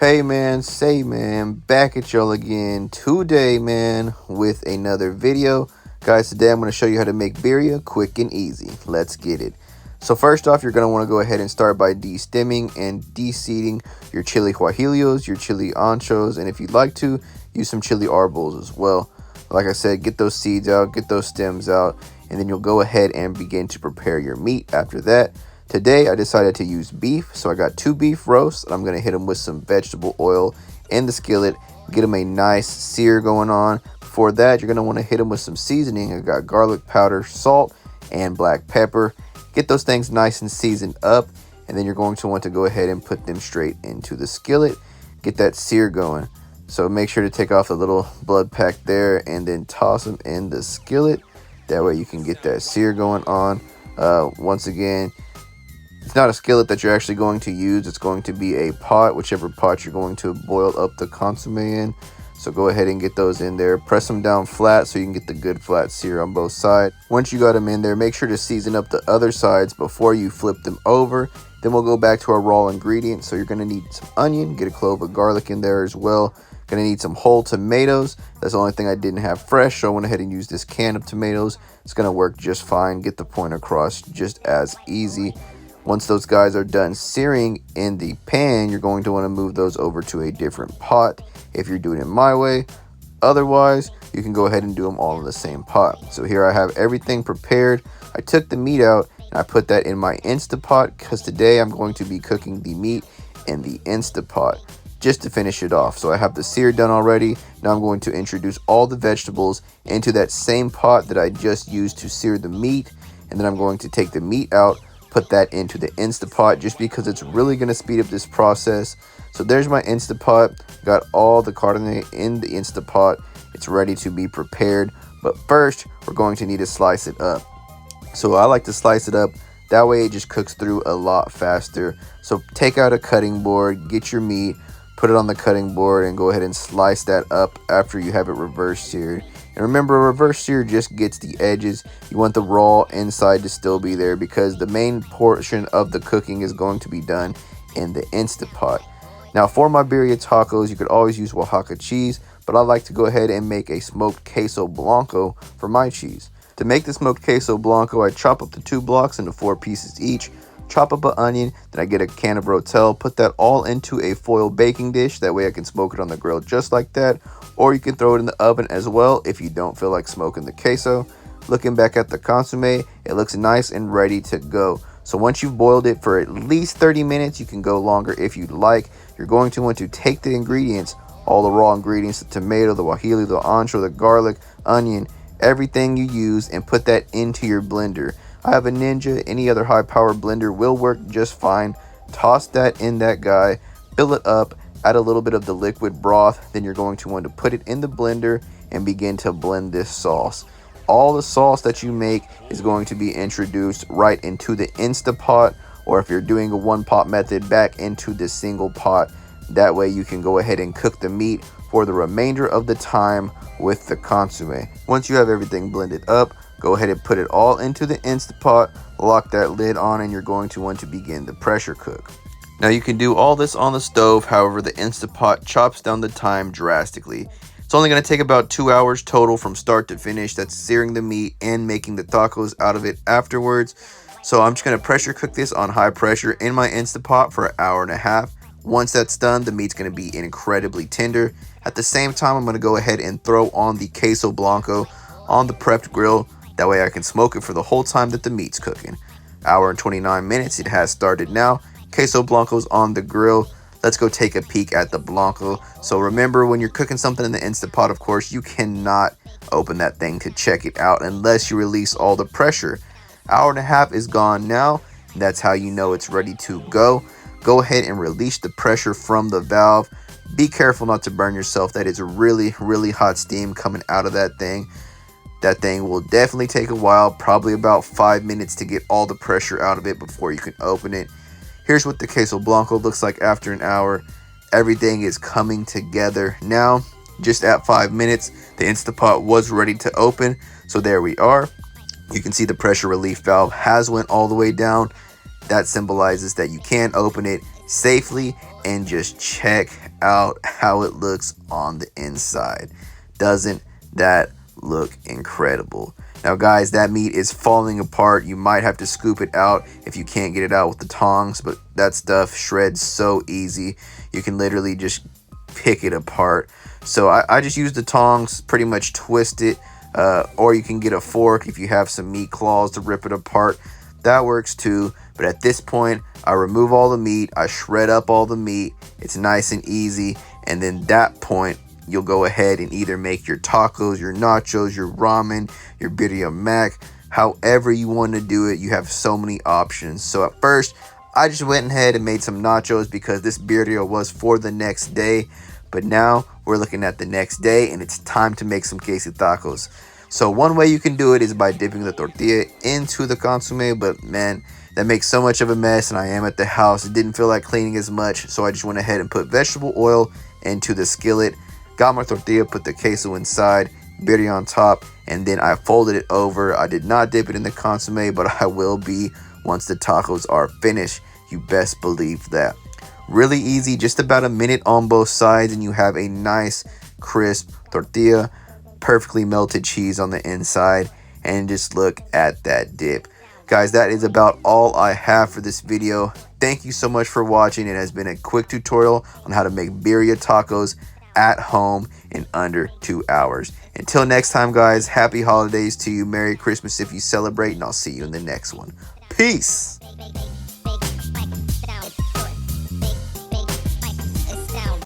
Hey man, say man, back at y'all again today, man, with another video. Guys, today I'm going to show you how to make birria quick and easy. Let's get it. So first off, you're going to want to go ahead and start by de-stemming and de-seeding your chili guajillos, your chili anchos, and if you'd like to, use some chili arbos as well. Like I said, get those seeds out, get those stems out, and then you'll go ahead and begin to prepare your meat after that. Today, I decided to use beef, so I got 2 beef roasts, and I'm going to hit them with some vegetable oil in the skillet, get them a nice sear going on. Before that, you're going to want to hit them with some seasoning. I got garlic powder, salt, and black pepper. Get those things nice and seasoned up, and then you're going to want to go ahead and put them straight into the skillet. Get that sear going. So make sure to take off the little blood pack there, and then toss them in the skillet. That way you can get that sear going on. Once again, it's not a skillet that you're actually going to use. It's going to be a pot, whichever pot you're going to boil up the consomme in. So go ahead and get those in there. Press them down flat so you can get the good flat sear on both sides. Once you got them in there, make sure to season up the other sides before you flip them over. Then we'll go back to our raw ingredients. So you're going to need some onion, get a clove of garlic in there as well. Going to need some whole tomatoes. That's the only thing I didn't have fresh, so I went ahead and used this can of tomatoes. It's going to work just fine. Get the point across just as easy. Once those guys are done searing in the pan, you're going to want to move those over to a different pot if you're doing it my way. Otherwise, you can go ahead and do them all in the same pot. So here I have everything prepared. I took the meat out and I put that in my Insta pot because today I'm going to be cooking the meat in the Insta pot just to finish it off. So I have the sear done already. Now I'm going to introduce all the vegetables into that same pot that I just used to sear the meat. And then I'm going to take the meat out, put that into the Instapot just because it's really going to speed up this process. So there's my Instapot. Got all the carne in the Instapot. It's ready to be prepared. But first, we're going to need to slice it up. So I like to slice it up. That way it just cooks through a lot faster. So take out a cutting board, get your meat, put it on the cutting board, and go ahead and slice that up after you have it reverse seared. And remember, a reverse sear just gets the edges. You want the raw inside to still be there because the main portion of the cooking is going to be done in the Instant Pot. Now for my birria tacos, you could always use Oaxaca cheese, but I like to go ahead and make a smoked queso blanco for my cheese. To make the smoked queso blanco, I chop up the 2 blocks into 4 pieces each, chop up an onion, then I get a can of rotel, put that all into a foil baking dish. That way I can smoke it on the grill just like that. Or you can throw it in the oven as well if you don't feel like smoking the queso. Looking back at the consomme, it looks nice and ready to go. So once you've boiled it for at least 30 minutes, you can go longer if you'd like. You're going to want to take the ingredients, all the raw ingredients, the tomato, the guajillo, the ancho, the garlic, onion, everything you use, and put that into your blender. I have a Ninja. Any other high-powered blender will work just fine. Toss that in that guy, fill it up, add a little bit of the liquid broth. Then you're going to want to put it in the blender and begin to blend this sauce. All the sauce that you make is going to be introduced right into the Instapot, or if you're doing a 1-pot method, back into the single pot. That way you can go ahead and cook the meat for the remainder of the time with the consomme. Once you have everything blended up, go ahead and put it all into the Instapot, lock that lid on, and you're going to want to begin the pressure cook. Now you can do all this on the stove, however the Instapot chops down the time drastically. It's only going to take about 2 hours total from start to finish. That's searing the meat and making the tacos out of it afterwards. So I'm just going to pressure cook this on high pressure in my Instapot for 1.5 hours. Once that's done, the meat's going to be incredibly tender. At the same time, I'm going to go ahead and throw on the queso blanco on the prepped grill. That way I can smoke it for the whole time that the meat's cooking. 1 hour and 29 minutes. It has started now. Queso blanco's on the grill. Let's go take a peek at the blanco. So remember, when you're cooking something in the Instant Pot, of course, you cannot open that thing to check it out unless you release all the pressure. 1.5 hours is gone now. That's how you know it's ready to go. Go ahead and release the pressure from the valve. Be careful not to burn yourself. That is really, really hot steam coming out of that thing. That thing will definitely take a while, probably about 5 minutes to get all the pressure out of it before you can open it. Here's what the queso blanco looks like after 1 hour. Everything is coming together now. Just at 5 minutes, the Instapot was ready to open. So there we are. You can see the pressure relief valve has went all the way down. That symbolizes that you can open it safely and just check out how it looks on the inside. Doesn't that look incredible? Now guys, that meat is falling apart. You might have to scoop it out if you can't get it out with the tongs, but that stuff shreds so easy. You can literally just pick it apart. So I just use the tongs, pretty much twist it, or you can get a fork if you have some meat claws to rip it apart. That works too. But at this point, I remove all the meat, I shred up all the meat. It's nice and easy. And then that point, you'll go ahead and either make your tacos, your nachos, your ramen, your birria mac, however you want to do it. You have so many options. So at first, I just went ahead and made some nachos because this birria was for the next day. But now we're looking at the next day and it's time to make some queso tacos. So one way you can do it is by dipping the tortilla into the consomme, but man, that makes so much of a mess, and I am at the house. It didn't feel like cleaning as much, so I just went ahead and put vegetable oil into the skillet, got my tortilla, put the queso inside, birria on top, and then I folded it over. I did not dip it in the consomme, but I will be once the tacos are finished. You best believe that. Really easy, just about a minute on both sides, and you have a nice, crisp tortilla, perfectly melted cheese on the inside, and just look at that dip. Guys, that is about all I have for this video. Thank you so much for watching. It has been a quick tutorial on how to make birria tacos at home in under 2 hours. Until next time, guys, happy holidays to you. Merry Christmas if you celebrate, and I'll see you in the next one. Peace.